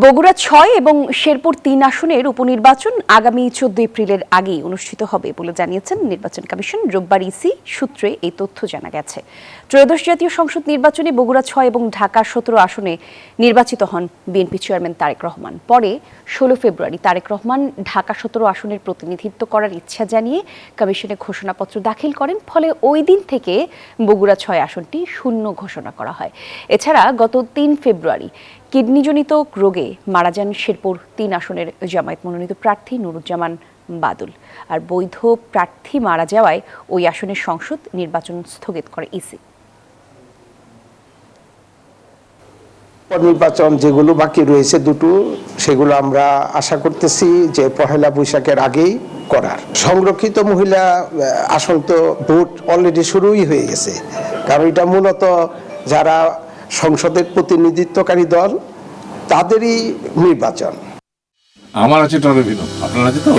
বগুড়া ৬ এবং শেরপুর ৩ আসনের উপনির্বাচন আগামী ১৪ এপ্রিলের আগেই অনুষ্ঠিত হবে বলে জানিয়েছেন নির্বাচন কমিশন। রোববার ইসি সূত্রে এই তথ্য জানা গেছে। ত্রয়োদশ জাতীয় সংসদ নির্বাচনে বগুড়া ৬ এবং ঢাকা ১৭ আসনে নির্বাচিত হন বিএনপি চেয়ারম্যান তারেক রহমান। পরে ১৬ ফেব্রুয়ারি তারেক রহমান ঢাকা ১৭ আসনের প্রতিনিধিত্ব করার ইচ্ছা জানিয়ে কমিশনে ঘোষণাপত্র দাখিল করেন। ফলে ওই দিন থেকে বগুড়া ৬ আসনটি শূন্য ঘোষণা করা হয়। এছাড়া গত ৩ ফেব্রুয়ারি কিডনিজনিত রোগে মারা যান শেরপুর ৩ আসনের জামায়াত মনোনীত প্রার্থী নুরুজ্জামান বাদুল। আর বৈধ প্রার্থী মারা যাওয়ায় ওই আসনের সংসদ নির্বাচন স্থগিত করে ইসি। নির্বাচন যেগুলো বাকি রয়েছে দুটো, সেগুলো আমরা আশা করতেছি যে পহেলা বৈশাখের আগেই করার। সংরক্ষিত মহিলা আসন তো ভোট অলরেডি শুরুই হয়ে গেছে, কারণ এটা মূলত যারা সংসদের প্রতিনিধিত্বকারী দল তাদেরই নির্বাচন। আমার আছে টরেভিনো, আপনার আছে তো?